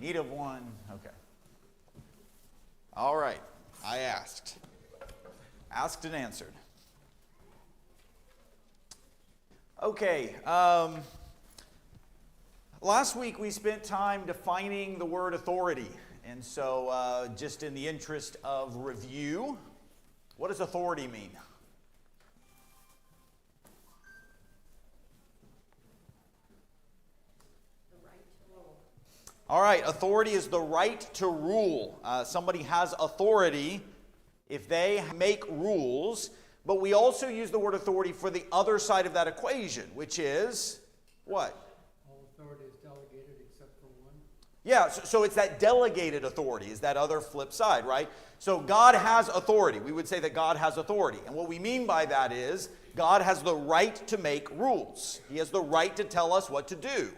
Need of one? Okay. All right. I asked. Asked and answered. Okay. Last week we spent time defining the word authority. And so just in the interest of review, what does authority mean? All right, authority is the right to rule. Somebody has authority if they make rules, but we also use the word authority for the other side of that equation, which is what? All authority is delegated except for one. Yeah, so it's that delegated authority is that other flip side, right? So God has authority. We would say that God has authority. And what we mean by that is God has the right to make rules. He has the right to tell us what to do.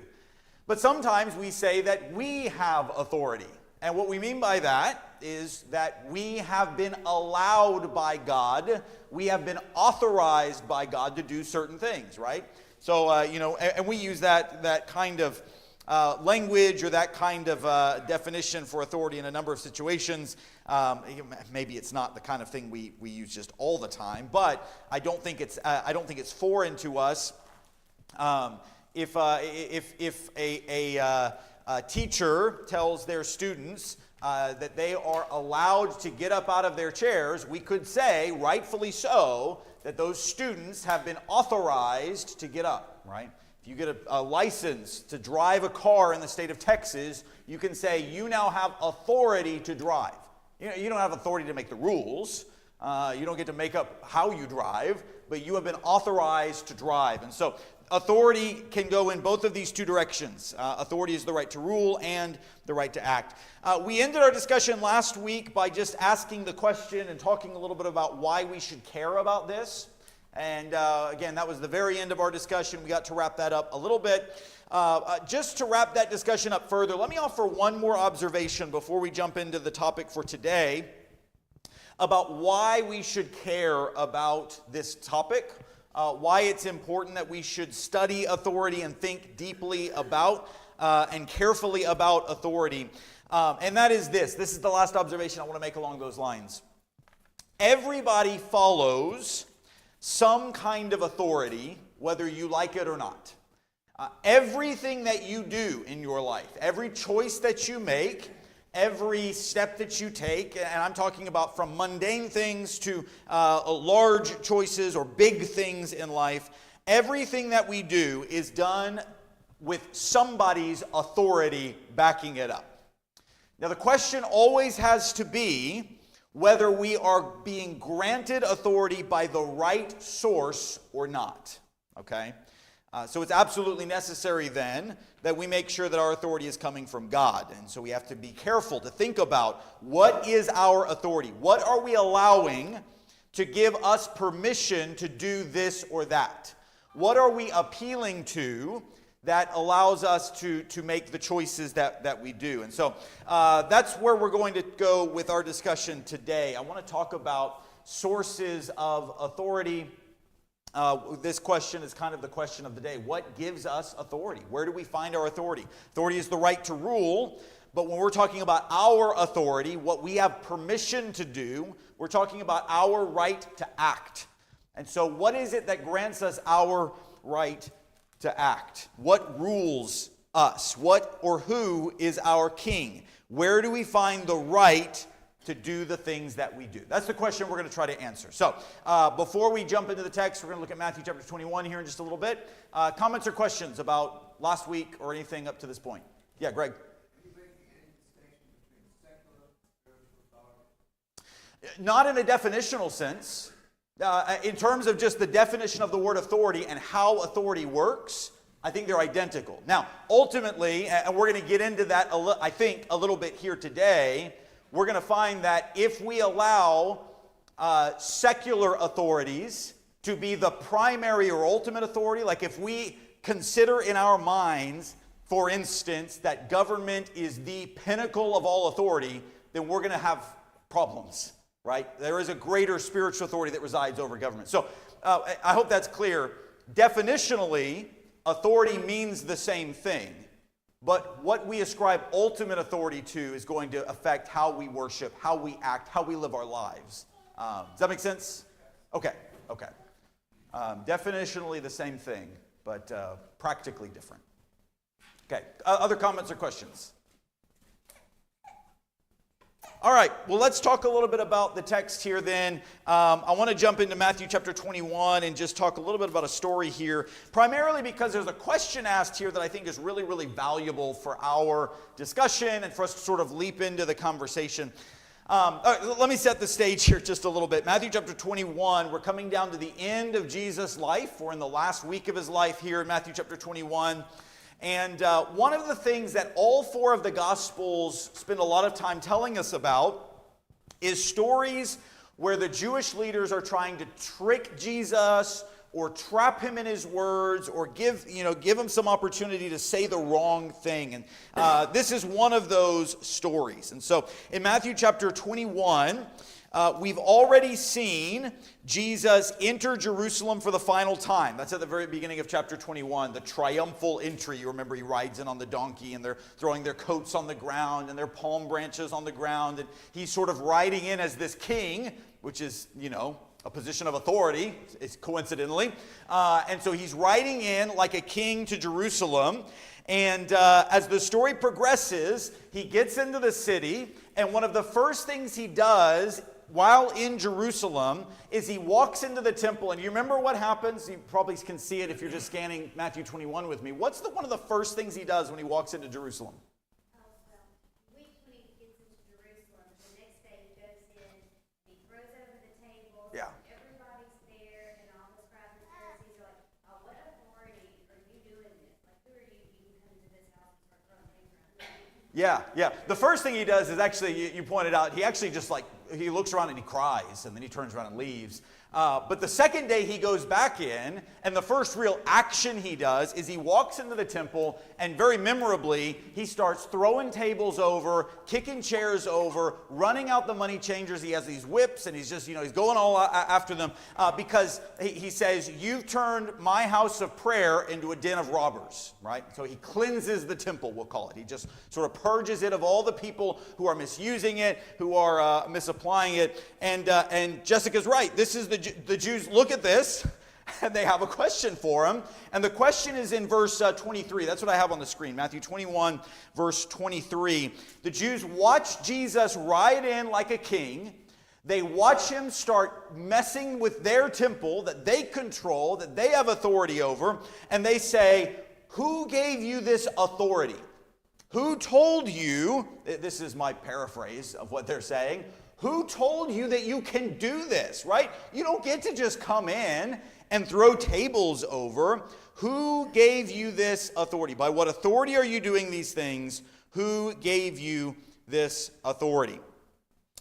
But sometimes we say that we have authority. And what we mean by that is that we have been allowed by God, we have been authorized by God to do certain things, right? So, and we use that kind of language or that kind of definition for authority in a number of situations. Maybe it's not the kind of thing we use just all the time, but I don't think it's foreign to us. If a teacher tells their students that they are allowed to get up out of their chairs, we could say, rightfully so, that those students have been authorized to get up, right? If you get a license to drive a car in the state of Texas, you can say you now have authority to drive. You don't have authority to make the rules. You don't get to make up how you drive, but you have been authorized to drive. And so authority can go in both of these two directions. Authority is the right to rule and the right to act. We ended our discussion last week by just asking the question and talking a little bit about why we should care about this. And again, that was the very end of our discussion. We got to wrap that up a little bit. Just to wrap that discussion up further, let me offer one more observation before we jump into the topic for today about why we should care about this topic. Why it's important that we should study authority and think deeply about and carefully about authority. And that is this. This is the last observation I want to make along those lines. Everybody follows some kind of authority, whether you like it or not. Everything that you do in your life, every choice that you make, every step that you take, and I'm talking about from mundane things to large choices or big things in life, everything that we do is done with somebody's authority backing it up. Now the question always has to be whether we are being granted authority by the right source or not, okay? So it's absolutely necessary then that we make sure that our authority is coming from God. And so we have to be careful to think about what is our authority? What are we allowing to give us permission to do this or that? What are we appealing to that allows us to make the choices that we do? And so that's where we're going to go with our discussion today. I want to talk about sources of authority. This question is kind of the question of the day. What gives us authority? Where do we find our authority? Authority is the right to rule, but when we're talking about our authority, what we have permission to do, we're talking about our right to act. And so what is it that grants us our right to act? What rules us? What or who is our king? Where do we find the right to do the things that we do? That's the question we're going to try to answer. So before we jump into the text, we're going to look at Matthew chapter 21 here in just a little bit. Comments or questions about last week or anything up to this point? Yeah, Greg. Not in a definitional sense. In terms of just the definition of the word authority and how authority works, I think they're identical. Now, ultimately, and we're going to get into that, I think, a little bit here today, we're going to find that if we allow secular authorities to be the primary or ultimate authority, like if we consider in our minds, for instance, that government is the pinnacle of all authority, then we're going to have problems, right? There is a greater spiritual authority that resides over government. So I hope that's clear. Definitionally, authority means the same thing. But what we ascribe ultimate authority to is going to affect how we worship, how we act, how we live our lives. Does that make sense? Okay. Definitionally the same thing, but practically different. Okay. Other comments or questions? All right, well, let's talk a little bit about the text here then. I want to jump into Matthew chapter 21 and just talk a little bit about a story here, primarily because there's a question asked here that I think is really, really valuable for our discussion and for us to sort of leap into the conversation. Let me set the stage here just a little bit. Matthew chapter 21, we're coming down to the end of Jesus' life. We're in the last week of his life here in Matthew chapter 21. And one of the things that all four of the Gospels spend a lot of time telling us about is stories where the Jewish leaders are trying to trick Jesus or trap him in his words or give him some opportunity to say the wrong thing. And this is one of those stories. And so in Matthew chapter 21, we've already seen Jesus enter Jerusalem for the final time. That's at the very beginning of chapter 21, the triumphal entry. You remember he rides in on the donkey and they're throwing their coats on the ground and their palm branches on the ground. And he's sort of riding in as this king, which is, a position of authority, it's coincidentally. And so he's riding in like a king to Jerusalem. And as the story progresses, he gets into the city. And one of the first things he does while in Jerusalem is he walks into the temple. And you remember what happens? You probably can see it if you're just scanning Matthew 21 with me. What's one of the first things he does when he walks into Jerusalem? When he gets into Jerusalem, the next day he goes in, he throws over the table. Yeah. Everybody's there, and all the scribes and Pharisees are like, "Oh, what authority are you doing this? Like, who are you? You can come into this house and start throwing things around." Yeah. The first thing he does is actually, you pointed out, he actually just he looks around and he cries, and then he turns around and leaves. But the second day he goes back in, and the first real action he does is he walks into the temple, and very memorably, he starts throwing tables over, kicking chairs over, running out the money changers. He has these whips, and he's just, he's going all after them because he says, "You've turned my house of prayer into a den of robbers," right? So he cleanses the temple, we'll call it. He just sort of purges it of all the people who are misusing it, who are misapplying it. And Jessica's right. This is the Jews look at this, and they have a question for him. And the question is in verse 23. That's what I have on the screen. Matthew 21, verse 23. The Jews watch Jesus ride in like a king. They watch him start messing with their temple that they control, that they have authority over. And they say, "Who gave you this authority? Who told you," this is my paraphrase of what they're saying, "who told you that you can do this," right? You don't get to just come in and throw tables over. Who gave you this authority? By what authority are you doing these things? Who gave you this authority?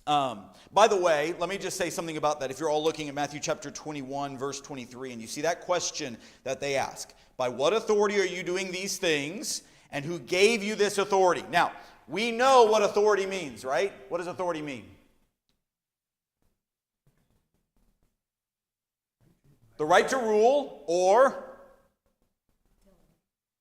By the way, let me just say something about that. If you're all looking at Matthew chapter 21, verse 23, and you see that question that they ask, by what authority are you doing these things? And who gave you this authority? Now, we know what authority means, right? What does authority mean? The right to rule or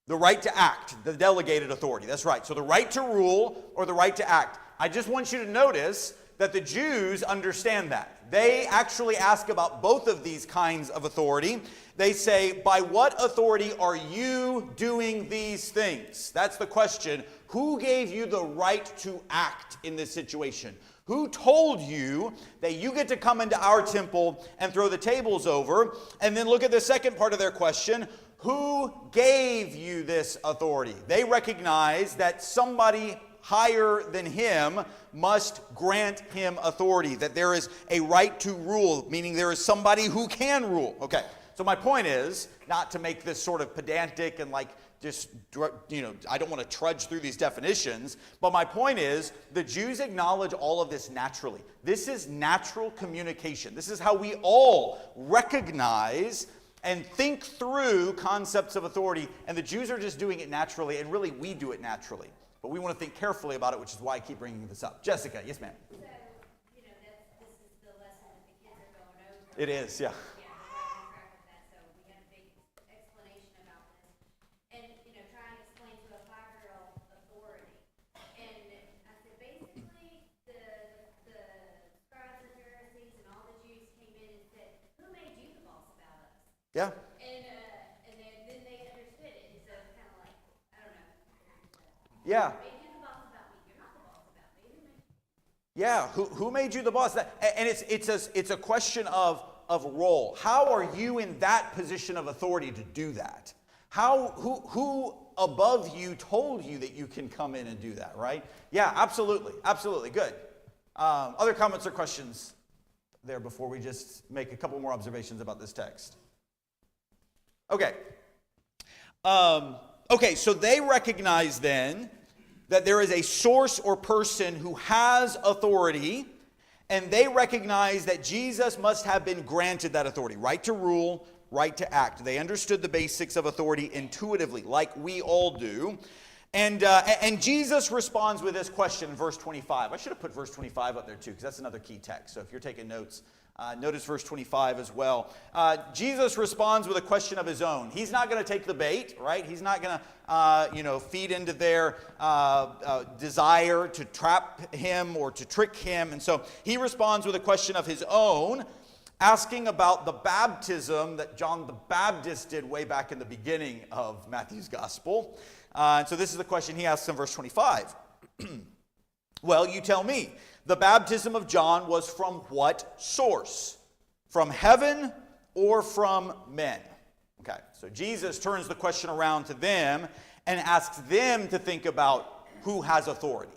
the right to act, the delegated authority. That's right. So the right to rule or the right to act. I just want you to notice that the Jews understand that. They actually ask about both of these kinds of authority. They say, "By what authority are you doing these things?" That's the question. Who gave you the right to act in this situation? Who told you that you get to come into our temple and throw the tables over? And then look at the second part of their question. Who gave you this authority? They recognize that somebody higher than him must grant him authority, that there is a right to rule, meaning there is somebody who can rule. Okay, so my point is not to make this sort of pedantic and just, I don't want to trudge through these definitions, but my point is the Jews acknowledge all of this naturally. This is natural communication. This is how we all recognize and think through concepts of authority, and the Jews are just doing it naturally, and really we do it naturally. But we want to think carefully about it, which is why I keep bringing this up. Jessica, yes ma'am. So, this is the lesson that the kids are going over. It is, yeah. Yeah, we're right on track with that, so we had a big explanation about this. And, trying to explain to a 5-year-old Yeah. And then they understood it, and so it's kind of like, I don't know. Yeah. Made you the boss about me. You're not the boss about me. Yeah. Who made you the boss? And it's a question of role. How are you in that position of authority to do that? Who above you told you that you can come in and do that, right? Yeah, absolutely. Absolutely. Good. Other comments or questions there before we just make a couple more observations about this text? Okay. Okay, so they recognize then that there is a source or person who has authority, and they recognize that Jesus must have been granted that authority, right to rule, right to act. They understood the basics of authority intuitively, like we all do. And Jesus responds with this question in verse 25. I should have put verse 25 up there too, because that's another key text. So if you're taking notes, notice verse 25 as well. Jesus responds with a question of his own. He's not going to take the bait, right? He's not going to, feed into their desire to trap him or to trick him. And so he responds with a question of his own, asking about the baptism that John the Baptist did way back in the beginning of Matthew's gospel. And so this is the question he asks in verse 25. Well, you tell me, the baptism of John was from what source? From heaven or from men? Okay, so Jesus turns the question around to them and asks them to think about who has authority.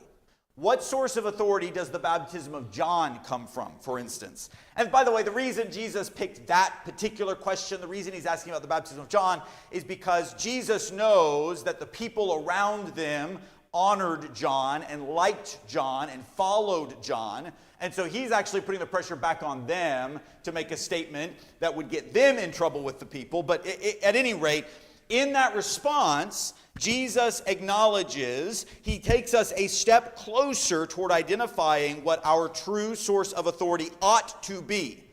What source of authority does the baptism of John come from, for instance? And by the way, the reason Jesus picked that particular question, the reason he's asking about the baptism of John, is because Jesus knows that the people around them honored John and liked John and followed John. And so he's actually putting the pressure back on them to make a statement that would get them in trouble with the people. But at any rate, in that response, Jesus acknowledges, he takes us a step closer toward identifying what our true source of authority ought to be.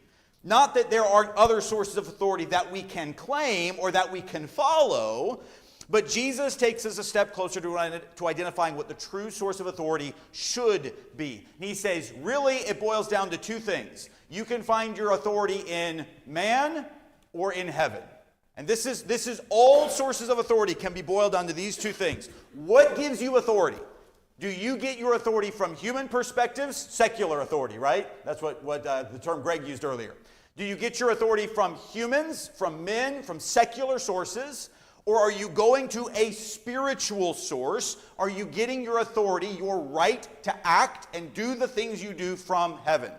Not that there are other sources of authority that we can claim or that we can follow, but Jesus takes us a step closer to identifying what the true source of authority should be. And he says, really, it boils down to two things. You can find your authority in man or in heaven. And this is all sources of authority can be boiled down to these two things. What gives you authority? Do you get your authority from human perspectives? Secular authority, right? That's what the term Greg used earlier. Do you get your authority from humans, from men, from secular sources? Or are you going to a spiritual source? Are you getting your authority, your right to act and do the things you do from heaven?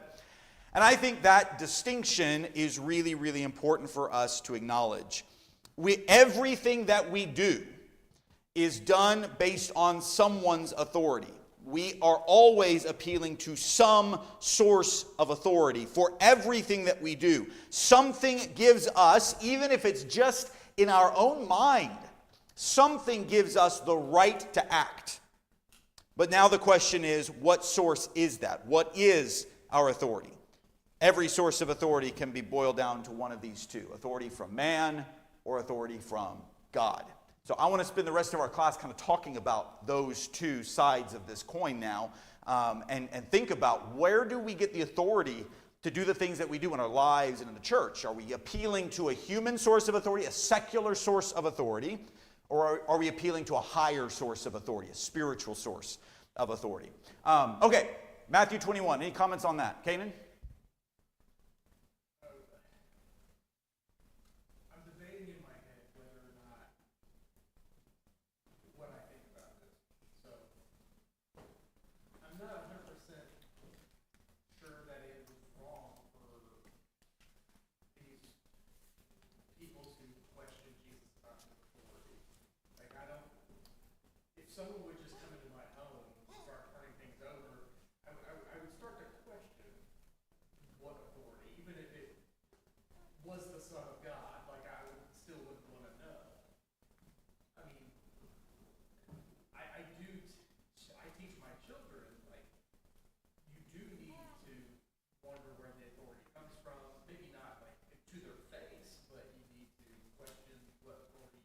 And I think that distinction is really, really important for us to acknowledge. Everything that we do is done based on someone's authority. We are always appealing to some source of authority for everything that we do. Something gives us, even if it's just in our own mind, something gives us the right to act. But now the question is, what source is that? What is our authority? Every source of authority can be boiled down to one of these two: authority from man or authority from God. So I want to spend the rest of our class kind of talking about those two sides of this coin now, and think about, where do we get the authority to do the things that we do in our lives and in the church? Are we appealing to a human source of authority, a secular source of authority, or are we appealing to a higher source of authority, a spiritual source of authority? Okay, Matthew 21. Any comments on that? Kanan? Someone would just come into my home and start turning things over, I would start to question what authority, even if it was the Son of God, like I still wouldn't want to know. I mean, I teach my children, like, you do need to wonder where the authority comes from, maybe not like to their face, but you need to question what authority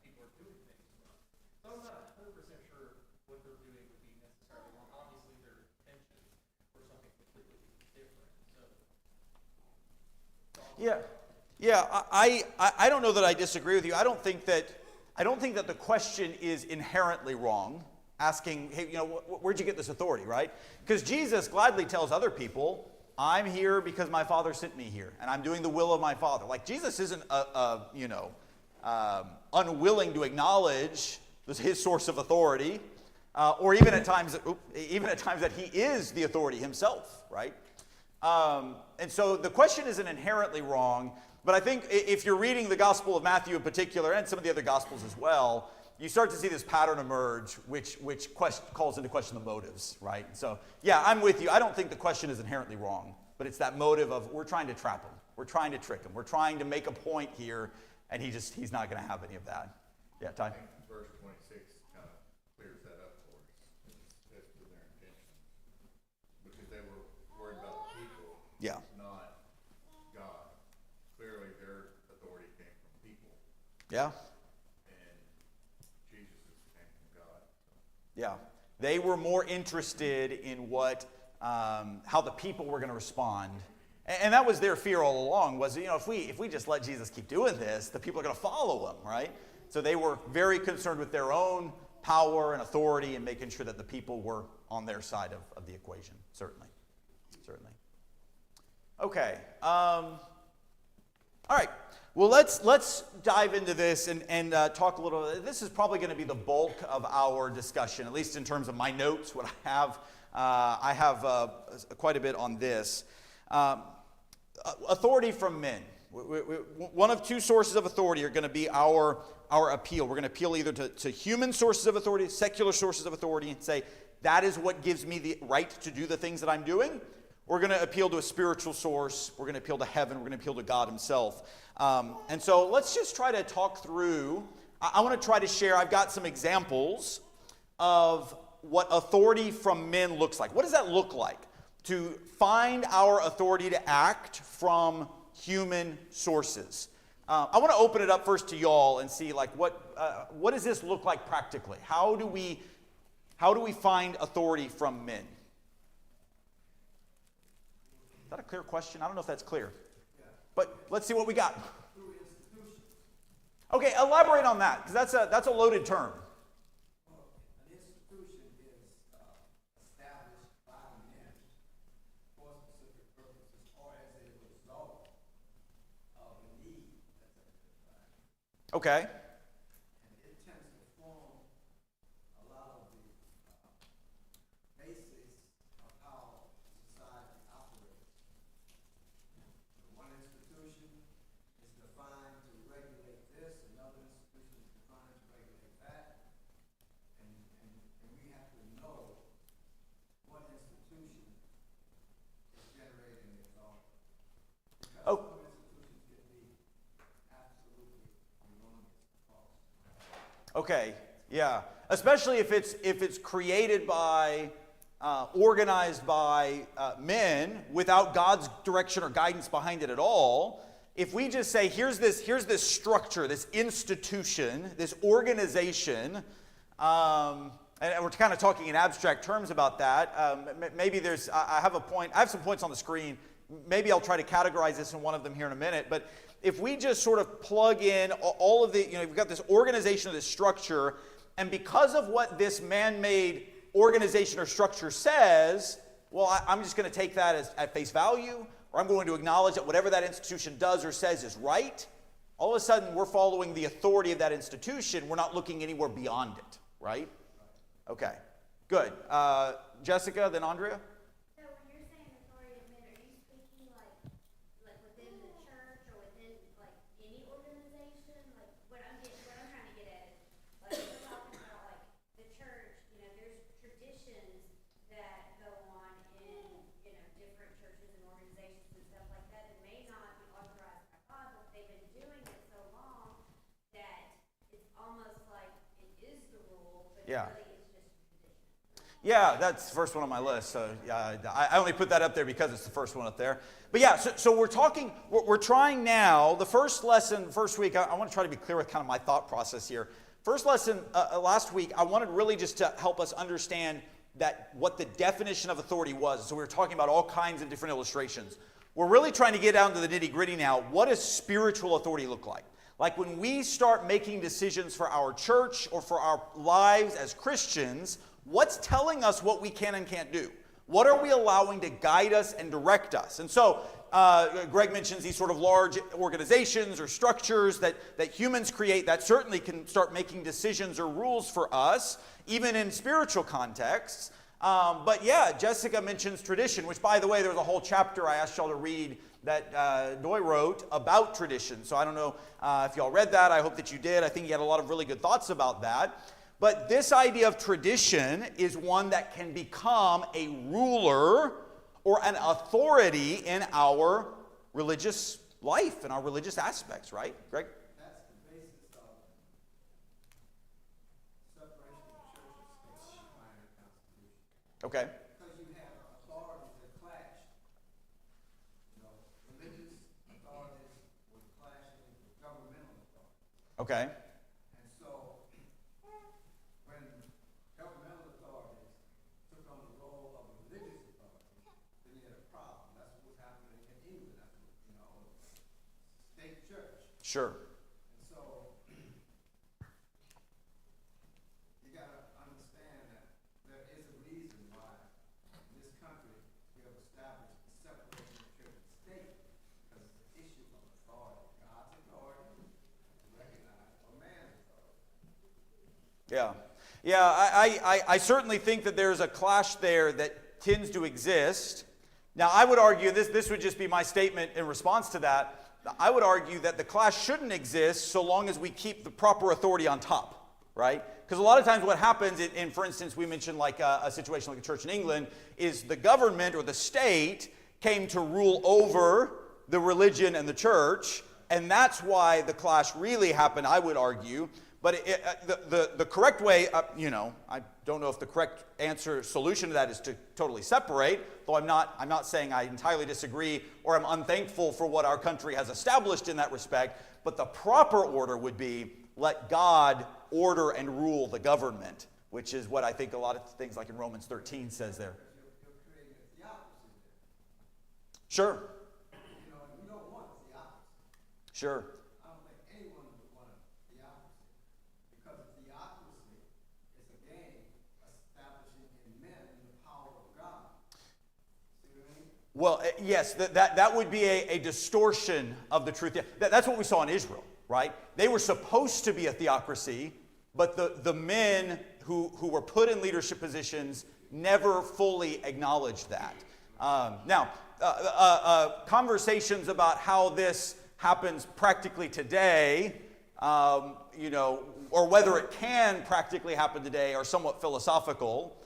people are doing things from. So I'm not 100% sure what they're doing would be necessarily wrong. Obviously, their intention for something completely different. So, Yeah. Yeah, I don't know that I disagree with you. I don't think that the question is inherently wrong. Asking, hey, where'd you get this authority, right? Because Jesus gladly tells other people, I'm here because my Father sent me here, and I'm doing the will of my Father. Like, Jesus isn't unwilling to acknowledge his source of authority, or even at times that he is the authority himself, right? And so the question isn't inherently wrong, but I think if you're reading the Gospel of Matthew in particular, and some of the other Gospels as well, you start to see this pattern emerge, which calls into question the motives, right? So, yeah, I'm with you. I don't think the question is inherently wrong, but it's that motive of we're trying to trap him. We're trying to trick him. We're trying to make a point here, and he's not going to have any of that. Yeah, Ty? I think verse 26 kind of clears that up for us. That's to their intention. Because they were worried about the people, Yeah. not God. Clearly, their authority came from people, Yeah. and Jesus' came from God. Yeah, they were more interested in how the people were going to respond, and that was their fear all along. Was if we just let Jesus keep doing this, the people are going to follow him, right? So they were very concerned with their own power and authority and making sure that the people were on their side of the equation. Certainly. Okay. All right. Well, let's dive into this and talk a little. This is probably going to be the bulk of our discussion, at least in terms of my notes. What I have quite a bit on this. Authority from men. One of two sources of authority are going to be our appeal. We're going to appeal either to human sources of authority, secular sources of authority, and say that is what gives me the right to do the things that I'm doing. We're going to appeal to a spiritual source. We're going to appeal to heaven. We're going to appeal to God himself. And so let's just try to talk through. I want to try to share. I've got some examples of what authority from men looks like. What does that look like? To find our authority to act from human sources. I want to open it up first to y'all and see what does this look like practically? How do we find authority from men? Is that a clear question? I don't know if that's clear. But let's see what we got. Okay, elaborate on that, because that's a loaded term. An institution is established by men for specific purposes or as a result of a need that's identified. Okay. And it tends to form a lot of the basis of how society operates. One institution is defined to regulate this, another institution is defined to regulate that. And we have to know what institution is generating the authority. Because Oh. some institutions can be absolutely erroneous and false. Okay. Yeah. Especially if it's created by, organized by men without God's direction or guidance behind it at all. If we just say, here's this structure, this institution, this organization, and we're kind of talking in abstract terms about that. Maybe I have some points on the screen. Maybe I'll try to categorize this in one of them here in a minute. But if we just sort of plug in all of the, we've got this organization of this structure, and because of what this man-made organization or structure says, well, I'm just going to take that at face value, or I'm going to acknowledge that whatever that institution does or says is right. All of a sudden, we're following the authority of that institution. We're not looking anywhere beyond it, right? Okay, good. Jessica, then Andrea? So when you're saying authority of men, are you speaking like within the church or within like any organization? Like what I'm trying to get at is like we're talking about like the church, there's traditions that go on in, different churches and organizations and stuff like that that may not be authorized by God, but they've been doing it so long that it's almost like it is the rule, but Yeah. really it's just tradition. Yeah, that's the first one on my list. So yeah, I only put that up there because it's the first one up there. But yeah, so we're trying now. The first lesson, first week, I want to try to be clear with kind of my thought process here. First lesson last week, I wanted really just to help us understand what the definition of authority was. So we were talking about all kinds of different illustrations. We're really trying to get down to the nitty-gritty now. What does spiritual authority look like? Like when we start making decisions for our church or for our lives as Christians, what's telling us what we can and can't do? What are we allowing to guide us and direct us? And so Greg mentions these sort of large organizations or structures that humans create that certainly can start making decisions or rules for us, even in spiritual contexts. But yeah, Jessica mentions tradition, which, by the way, there's a whole chapter I asked y'all to read that Doy wrote about tradition. So I don't know if y'all read that. I hope that you did. I think he had a lot of really good thoughts about that. But this idea of tradition is one that can become a ruler or an authority in our religious life and our religious aspects, right, Greg? That's the basis of separation of church and state defined in the Constitution. Okay. Because you have authorities that clash. You know, religious authorities with clashing with governmental authorities. Okay. And so, when governmental authorities took on the role of religious authorities, then you had a problem. That's what was happening in England. That's what, you know, state church. Sure. And so, you gotta understand that there is a reason why in this country we have established the separation of church and state, because it's an issue of authority, God's authority, recognized, or man's authority. Yeah. Yeah, I certainly think that there's a clash there that tends to exist. Now, I would argue, this would just be my statement in response to that, I would argue that the clash shouldn't exist so long as we keep the proper authority on top, right? Because a lot of times what happens, in for instance, we mentioned like a situation like a church in England, is the government or the state came to rule over the religion and the church, and that's why the clash really happened, I would argue. But the correct way, I don't know if the correct solution to that is to totally separate, though I'm not saying I entirely disagree or I'm unthankful for what our country has established in that respect, but the proper order would be let God order and rule the government, which is what I think a lot of things like in Romans 13 says there. You're creating a theocracy there. Sure, You know, and you don't want a theocracy. sure. I don't think anyone would want a theocracy, because a theocracy is again establishing in men the power of God. See what I mean? Well, yes, that would be a distortion of the truth. That's what we saw in Israel, right? They were supposed to be a theocracy, but the men who were put in leadership positions never fully acknowledged that. Now, conversations about how this happens practically today, or whether it can practically happen today are somewhat philosophical.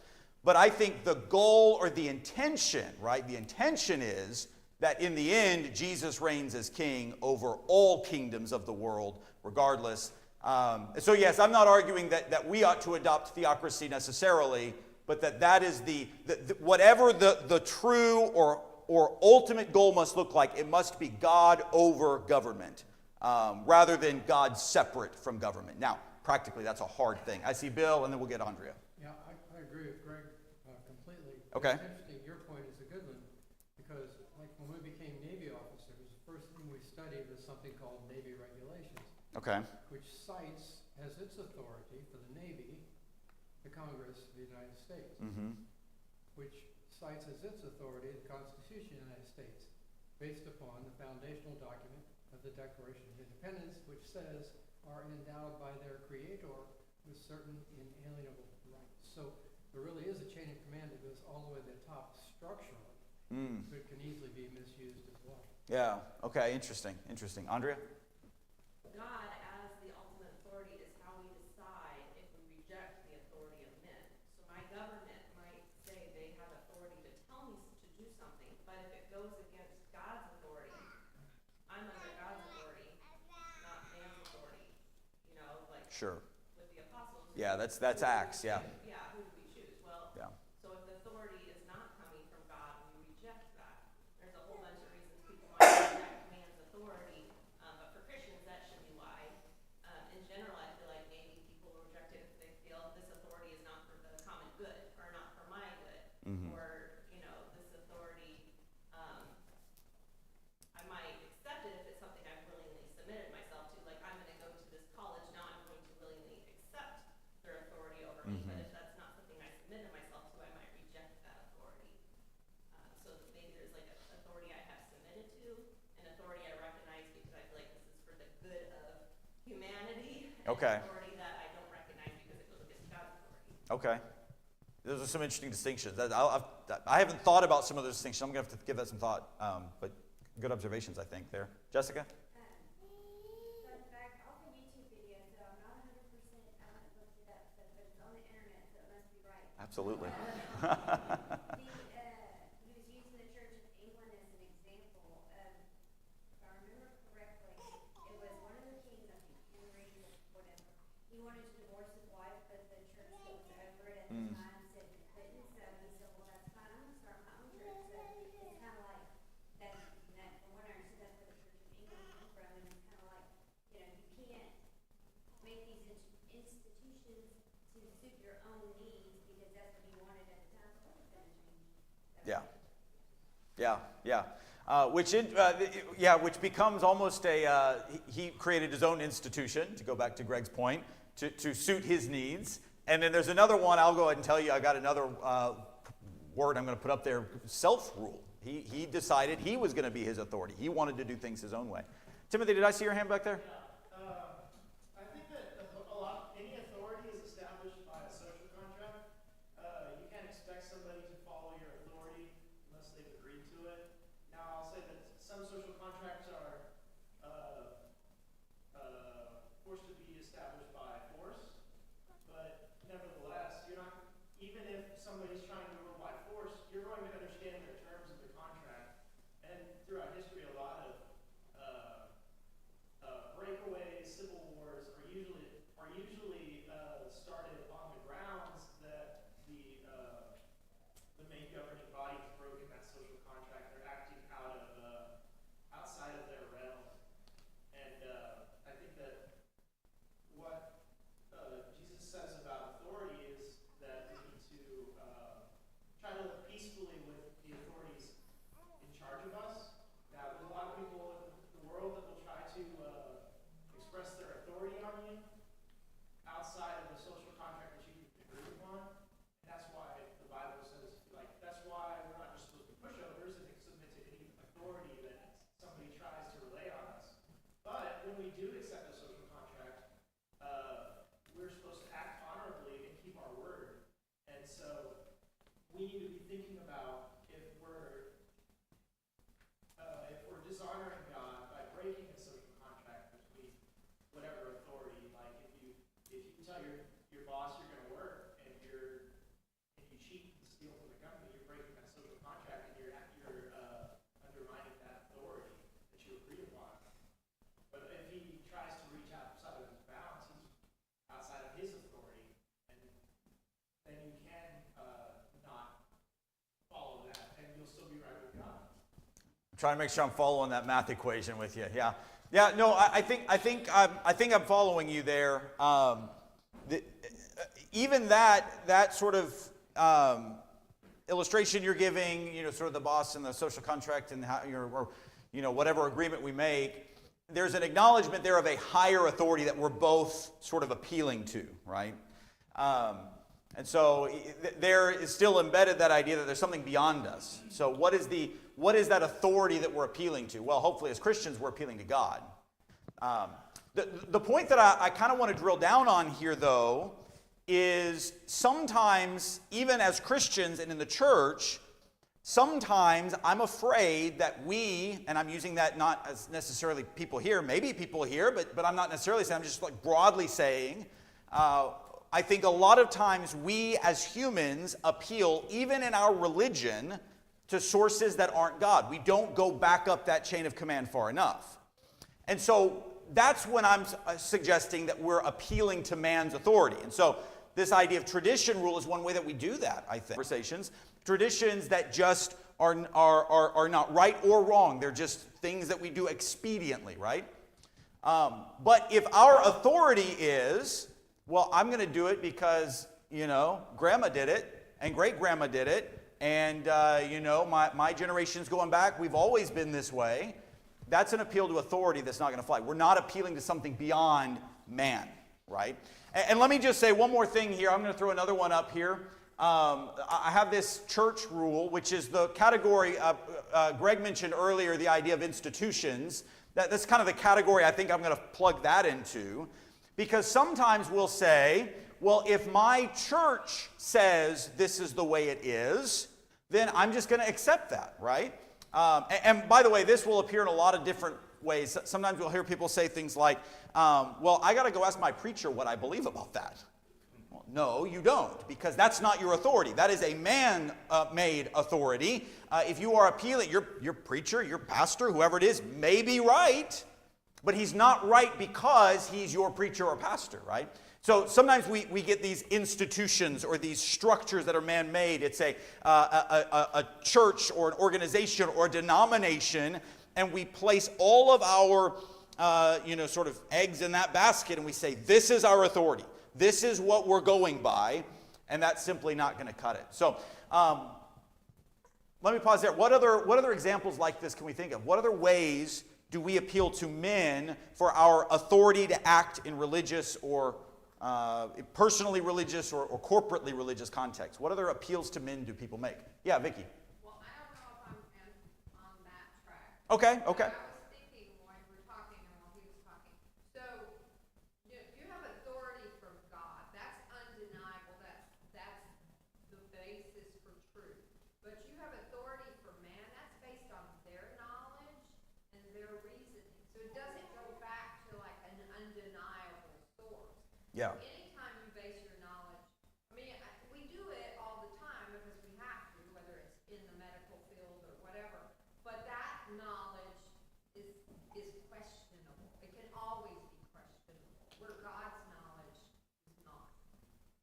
But I think the goal or the intention, right? The intention is that in the end, Jesus reigns as king over all kingdoms of the world, regardless. So yes, I'm not arguing that we ought to adopt theocracy necessarily, but that is whatever the true or ultimate goal must look like, it must be God over government, rather than God separate from government. Now, practically, that's a hard thing. I see Bill, and then we'll get Andrea. Yeah, I agree with Greg completely. Okay. It's interesting, your point is a good one, because like when we became Navy officers, the first thing we studied was something called Navy regulations, Okay. which cites as its authority for the Navy the Congress of the United States, Mm-hmm. which cites as its authority the Constitution of the United States, based upon the foundational document of the Declaration of Independence, which says are endowed by their creator with certain inalienable rights. So there really is a chain of command that goes all the way to the top structurally, Mm. but can easily be misused as well. Yeah. Okay. Interesting. Andrea? God as the ultimate authority is how we decide if we reject the authority of men. So my government might say they have authority to tell me to do something, but if it goes against God's authority, I'm under God's authority, not man's authority. You know, like Sure. with the apostles. Yeah, that's Acts. Yeah. Yeah, who do we choose? Well, Yeah. so if the authority is not coming from God, we reject that. There's a whole bunch of reasons people might reject man's authority, but for Christians, that should be why. In general, I feel like maybe people will reject it if they feel this authority is not for the common good, or not for my good, Mhm. or, this authority humanity Okay. and authority that I don't recognize because it goes against God's authority. Okay. Those are some interesting distinctions. I haven't thought about some of those distinctions. I'm going to have to give that some thought. But good observations, I think, there. Jessica? Fun fact, all the YouTube videos, so I'm not 100%, I haven't looked it up, but it's on the internet, so it must be right. Absolutely. He was using the Church of England as an example of, if I remember correctly, it was one of the kings, I think Henry or whatever. He wanted to divorce his wife, but the church that was over it at the time said he couldn't, so he said, well, that's fine, I'm gonna start my own church. So it's kind of like, that, from what I understood, that's where the Church of England came from, and it's kind of like, you can't make these institutions to suit your own needs, because that's what he wanted at the time, so it's gonna change. Yeah. Which becomes almost he created his own institution, to go back to Greg's point, to suit his needs. And then there's another one, I'll go ahead and tell you, I got another word I'm going to put up there, self-rule. He decided he was going to be his authority. He wanted to do things his own way. Timothy, did I see your hand back there? I think that any authority is established by a social contract. You can't expect somebody to follow your authority unless they've agreed to it. Now, I'll say that some social contracts are forced to be established by force, but nevertheless, you're not, even if somebody's trying to rule by force, you're going to understand the terms of the contract. And throughout history, a lot of breakaways, civil wars are usually started on the grounds that the main governing body has broken that social contract. They're acting outside of their realm, and I think that what Jesus says about authority is that we need to try to live peacefully with the authorities in charge of us. Now, there's a lot of people in the world that will try to express their authority on you outside of the social contract that you agreed upon. And that's why the Bible says, that's why we're not just supposed to be pushovers and submit to any authority that somebody tries to relay on us. But when we do accept a social contract, we're supposed to act honorably and keep our word. And so we need to be thinking about if we're dishonoring God by breaking a social contract between whatever authority. Like if you tell your boss you're going to work and you cheat and steal from the company, you're breaking that social contract and you're undermining that authority that you agreed upon. But if he tries to reach outside of his bounds, he's outside of his authority, and then you can not follow that, and you'll still be right with God. Trying to make sure I'm following that math equation with you. Yeah. No, I think I'm following you there. Even that sort of illustration you're giving, sort of the boss and the social contract and how whatever agreement we make, there's an acknowledgement there of a higher authority that we're both sort of appealing to, right? And so there is still embedded that idea that there's something beyond us. So what is that authority that we're appealing to? Well, hopefully as Christians we're appealing to God. The point that I kind of want to drill down on here, though, is sometimes, even as Christians and in the church, sometimes I'm afraid that we, and I'm using that not as necessarily people here, maybe people here, but I'm not necessarily saying, I'm just like broadly saying, I think a lot of times we as humans appeal, even in our religion, to sources that aren't God. We don't go back up that chain of command far enough. And so that's when I'm suggesting that we're appealing to man's authority. And so this idea of tradition rule is one way that we do that, I think. Conversations, traditions that just are not right or wrong. They're just things that we do expediently, right? But if our authority is, well, I'm going to do it because, grandma did it and great-grandma did it, and, my generation's going back, we've always been this way. That's an appeal to authority that's not going to fly. We're not appealing to something beyond man, right? And let me just say one more thing here. I'm going to throw another one up here. I have this church rule, which is the category Greg mentioned earlier, the idea of institutions That's kind of the category I think I'm going to plug that into. Because sometimes we'll say, well, if my church says this is the way it is, then I'm just going to accept that, right? And by the way, this will appear in a lot of different ways. Sometimes we'll hear people say things like, well, I got to go ask my preacher what I believe about that. Well, no, you don't, because that's not your authority. That is a man-made authority. If you are appealing, your preacher, your pastor, whoever it is, may be right, but he's not right because he's your preacher or pastor, right? So sometimes we get these institutions or these structures that are man-made. It's a church or an organization or a denomination, and we place all of our sort of eggs in that basket, and we say, this is our authority. This is what we're going by, and that's simply not going to cut it. So let me pause there. What other examples like this can we think of? What other ways do we appeal to men for our authority to act in religious or personally religious or corporately religious context? What other appeals to men do people make? Yeah, Vicky. Well, I don't know if I'm on that track. Okay. I was thinking while you were talking and while he was talking. So, you have authority from God. That's undeniable. That's the basis for truth. But you have authority from man. That's based on their knowledge and their reasoning. So it doesn't go back to like an undeniable source. Yeah. Anytime you base your knowledge, we do it all the time because we have to, whether it's in the medical field or whatever. But that knowledge is questionable. It can always be questionable, where God's knowledge is not.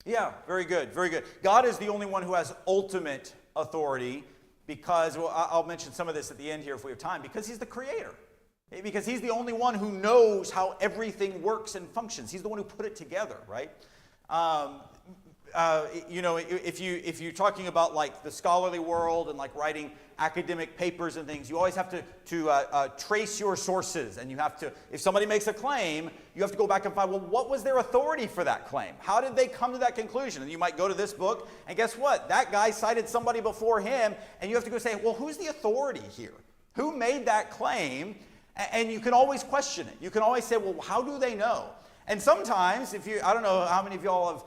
Yeah, very good, very good. God is the only one who has ultimate authority because, well, I'll mention some of this at the end here if we have time, because he's the creator. Because he's the only one who knows how everything works and functions. He's the one who put it together, right? If you're talking about like the scholarly world and like writing academic papers and things, you always have to trace your sources, and you have to, if somebody makes a claim, you have to go back and find, well, what was their authority for that claim? How did they come to that conclusion? And you might go to this book, and guess what? That guy cited somebody before him, and you have to go say, well, who's the authority here? Who made that claim? And you can always question it. You can always say, well, how do they know? And sometimes, I don't know how many of y'all have,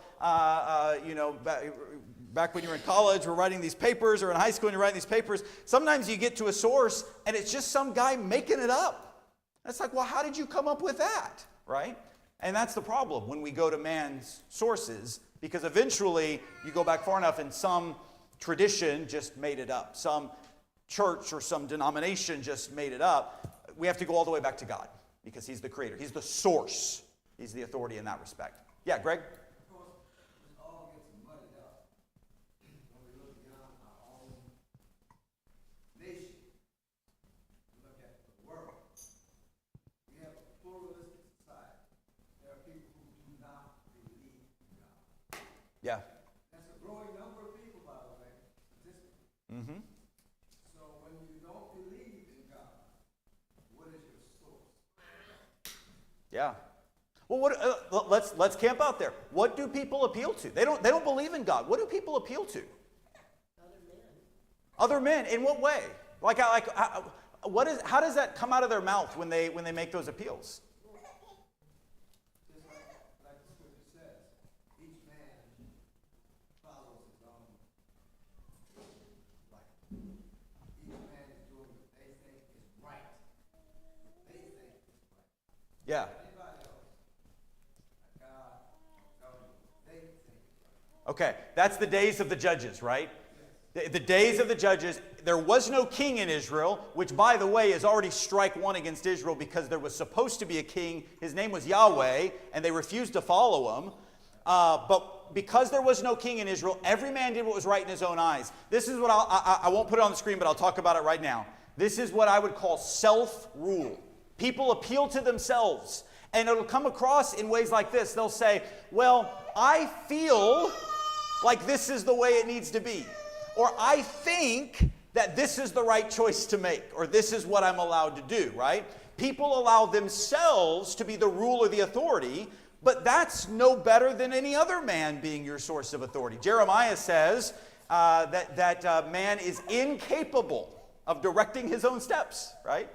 back when you were in college, were writing these papers, or in high school and you're writing these papers, sometimes you get to a source and it's just some guy making it up. And it's like, well, how did you come up with that, right? And that's the problem when we go to man's sources, because eventually you go back far enough and some tradition just made it up. Some church or some denomination just made it up. We have to go all the way back to God because he's the creator. He's the source. He's the authority in that respect. Yeah, Greg? Of course, it all gets muddied up when we look beyond our own nation. We look at the world. We have a pluralistic society. There are people who do not believe in God. Yeah. That's a growing number of people, by the way, statistically. Mm-hmm. So when you don't believe in God, what is your source? Yeah. Well, let's camp out there. What do people appeal to? They don't believe in God. What do people appeal to? Other men. In what way? How does that come out of their mouth when they make those appeals? Just like the scripture says, each man follows his own life. Each man is doing what they think is right. They think is right. Yeah. Anybody else, like God, telling you what they think is right. Okay, that's the days of the judges, right? The days of the judges. There was no king in Israel, which, by the way, is already strike one against Israel because there was supposed to be a king. His name was Yahweh, and they refused to follow him. But because there was no king in Israel, every man did what was right in his own eyes. This is what I won't put it on the screen, but I'll talk about it right now. This is what I would call self-rule. People appeal to themselves, and it'll come across in ways like this. They'll say, well, I feel like this is the way it needs to be. Or I think that this is the right choice to make, or this is what I'm allowed to do, right? People allow themselves to be the rule or the authority, but that's no better than any other man being your source of authority. Jeremiah says that man is incapable of directing his own steps, right?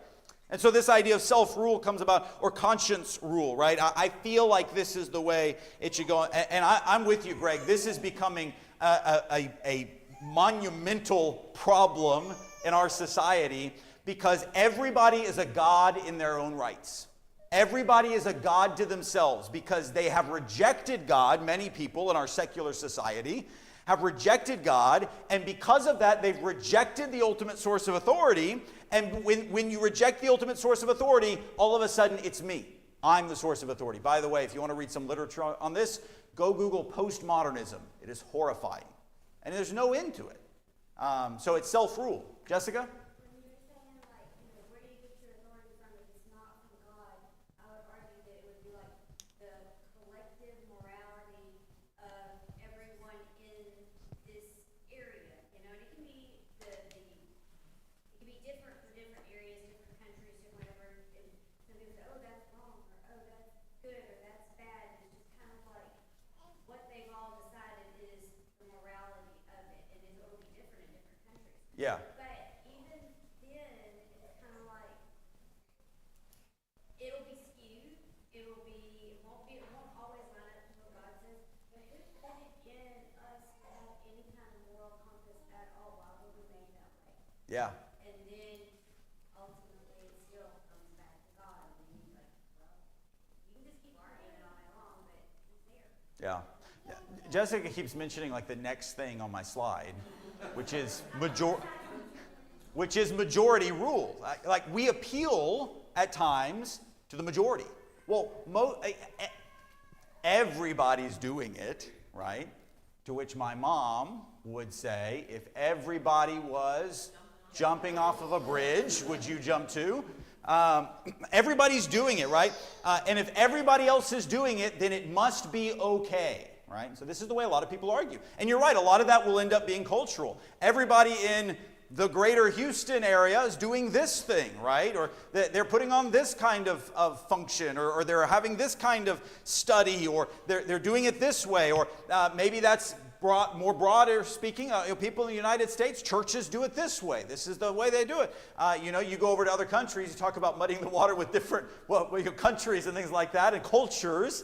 And so this idea of self-rule comes about, or conscience rule, right? I feel like this is the way it should go. And I'm with you, Greg. This is becoming a monumental problem in our society because everybody is a god in their own rights. Everybody is a god to themselves because they have rejected God. Many people in our secular society have rejected God, and because of that, they've rejected the ultimate source of authority. And when you reject the ultimate source of authority, all of a sudden it's me. I'm the source of authority. By the way, if you want to read some literature on this, go Google postmodernism. It is horrifying. And there's no end to it. So it's self-rule. Jessica? When you were saying, like, where do you get your authority from if it's not from God, I would argue that it would be like the collective morality of everyone in this area. And it can be it can be different for different areas, different countries, or whatever. And some people say, oh, that's wrong, or oh, that's good, or that's bad. And it's just kind of like what they've all decided is the morality of it, and it'll be different in different countries. Yeah. But even then, it's kind of like it'll be skewed. It won't always line up to what God says. But who put it in us to have any kind of moral compass at all? Why were we made that way? Yeah. And then ultimately, it still comes back to God. And he's like, well, you can just keep arguing it all night long, but he's there. Yeah. Jessica keeps mentioning like the next thing on my slide, which is majority rule. Like we appeal at times to the majority. Well, everybody's doing it, right? To which my mom would say, if everybody was jumping off of a bridge, would you jump too? Everybody's doing it, right? And if everybody else is doing it, then it must be okay. Right? So this is the way a lot of people argue. And you're right, a lot of that will end up being cultural. Everybody in the greater Houston area is doing this thing, right? Or they're putting on this kind of function, or they're having this kind of study, or they're doing it this way, or maybe that's more broader speaking. People in the United States, churches do it this way. This is the way they do it. You go over to other countries, you talk about muddying the water with different countries and things like that, and cultures.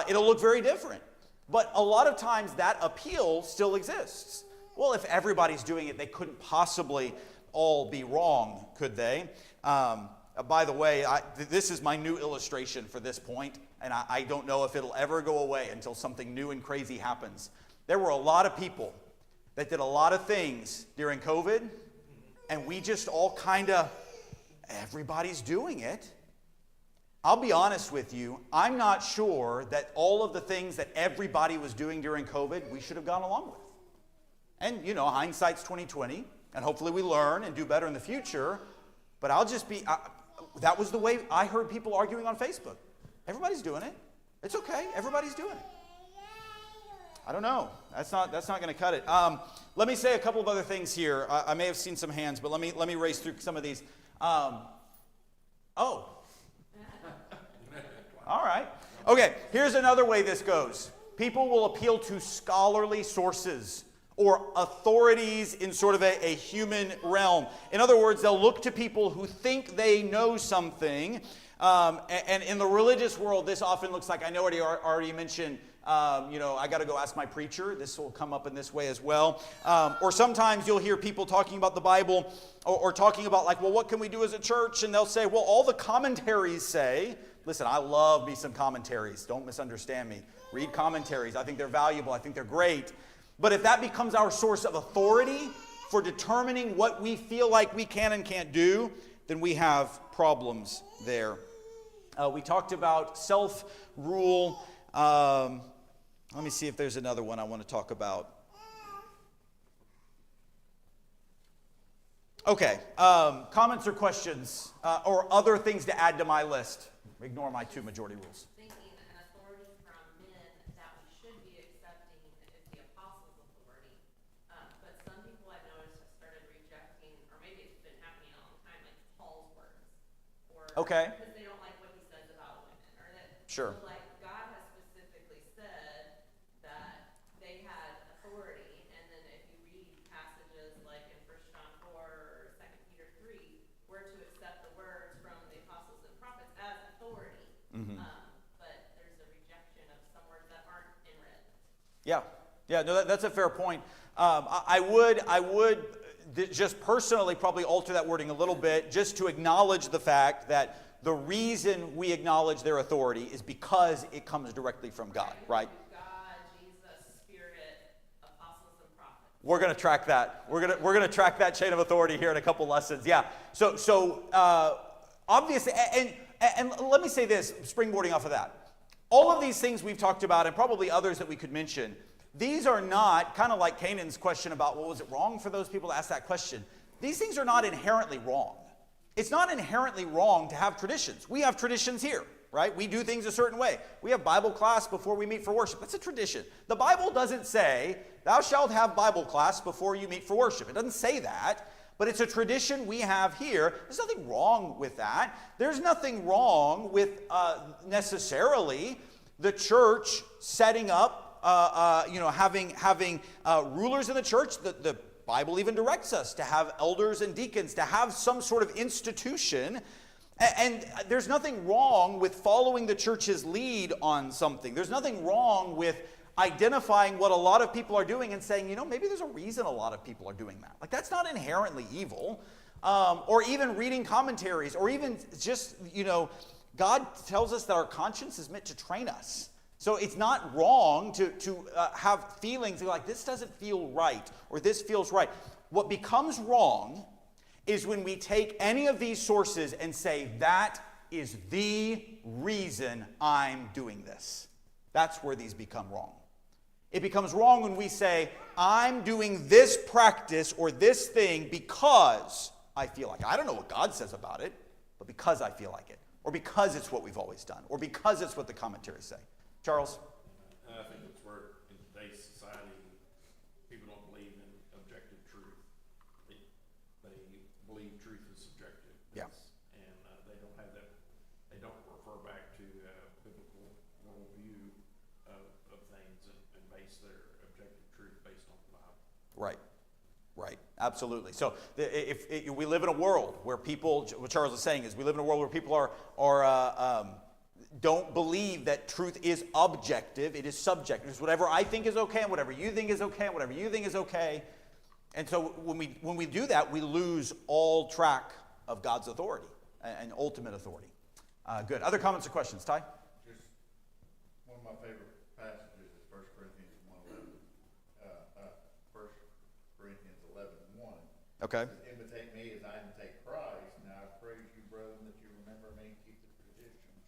It'll look very different. But a lot of times that appeal still exists. Well, if everybody's doing it, they couldn't possibly all be wrong, could they? By the way, this is my new illustration for this point, and I don't know if it'll ever go away until something new and crazy happens. There were a lot of people that did a lot of things during COVID, and we just all everybody's doing it. I'll be honest with you, I'm not sure that all of the things that everybody was doing during COVID, we should have gone along with. And, hindsight's 20/20, and hopefully we learn and do better in the future, but that was the way I heard people arguing on Facebook. Everybody's doing it. It's okay. Everybody's doing it. I don't know. That's not going to cut it. Let me say a couple of other things here. I may have seen some hands, but let me race through some of these. All right. Okay, here's another way this goes. People will appeal to scholarly sources or authorities in sort of a human realm. In other words, they'll look to people who think they know something. And in the religious world, this often looks like, I know already mentioned, I got to go ask my preacher. This will come up in this way as well. Or sometimes you'll hear people talking about the Bible or talking about what can we do as a church? And they'll say, well, all the commentaries say. Listen, I love me some commentaries. Don't misunderstand me. Read commentaries. I think they're valuable. I think they're great. But if that becomes our source of authority for determining what we feel like we can and can't do, then we have problems there. We talked about self-rule. Let me see if there's another one I want to talk about. Okay, comments or questions or other things to add to my list. Ignore my two majority rules. Thinking an authority from men that we should be accepting is the apostles' authority. But some people I've noticed have started rejecting, or maybe it's been happening a long time, like Paul's words. Okay. Because they don't like what he says about women. Or that, Sure. So like God has specifically said that they had authority, and then if you read passages like in 1 John 4 or 2 Peter 3, we're to accept the words from Yeah, no, that's a fair point. I would just personally probably alter that wording a little bit, just to acknowledge the fact that the reason we acknowledge their authority is because it comes directly from God, right? God, Jesus, Spirit, apostles, and prophets. We're going to track that. We're going to track that chain of authority here in a couple lessons. Yeah. So obviously, and let me say this, springboarding off of that. All of these things we've talked about, and probably others that we could mention, these are not, kind of like Canaan's question about, well, was it wrong for those people to ask that question? These things are not inherently wrong. It's not inherently wrong to have traditions. We have traditions here, right? We do things a certain way. We have Bible class before we meet for worship. That's a tradition. The Bible doesn't say, thou shalt have Bible class before you meet for worship. It doesn't say that, but it's a tradition we have here. There's nothing wrong with that. There's nothing wrong with necessarily the church setting up, having rulers in the church. The Bible even directs us to have elders and deacons, to have some sort of institution. And there's nothing wrong with following the church's lead on something. There's nothing wrong with identifying what a lot of people are doing and saying, maybe there's a reason a lot of people are doing that. Like, that's not inherently evil. Or even reading commentaries, or even just, God tells us that our conscience is meant to train us. So it's not wrong to have feelings like, this doesn't feel right, or this feels right. What becomes wrong is when we take any of these sources and say, that is the reason I'm doing this. That's where these become wrong. It becomes wrong when we say, I'm doing this practice or this thing because I feel like it. I don't know what God says about it, but because I feel like it, or because it's what we've always done, or because it's what the commentaries say. Charles? I think it's where in today's society, people don't believe in objective truth. They believe truth is subjective. Yeah. And they don't have that, they don't refer back to biblical worldview of things and base their objective truth based on the Bible. Right, absolutely. So if we live in a world where people, what Charles is saying is, we live in a world where people don't believe that truth is objective, it is subjective. It's whatever I think is okay, and whatever you think is okay, and whatever you think is okay. And so when we do that, we lose all track of God's authority and ultimate authority. Good. Other comments or questions? Ty? Just one of my favorite passages is 1 Corinthians 11:1. Okay. It says, imitate me as I imitate Christ. Now I praise you, brethren, that you remember me and keep the traditions,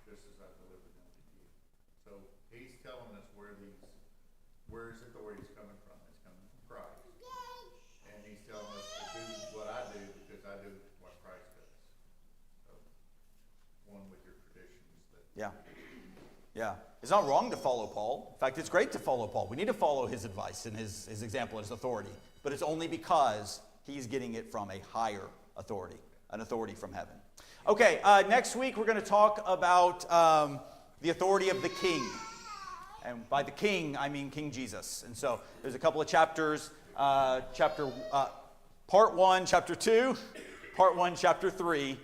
just as I delivered them to you. So he's telling us where his authority is coming from. It's coming from Christ. And he's telling us to do what I do because I do what Christ does. So one with your traditions. Yeah. It's not wrong to follow Paul. In fact, it's great to follow Paul. We need to follow his advice and his example and his authority. But it's only because he's getting it from a higher authority, an authority from heaven. Okay, next week we're going to talk about the authority of the king. And by the king, I mean King Jesus. And so there's a couple of chapters, part 1, chapter 2, part 1, chapter 3.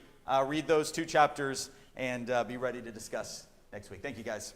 Read those two chapters and be ready to discuss next week. Thank you, guys.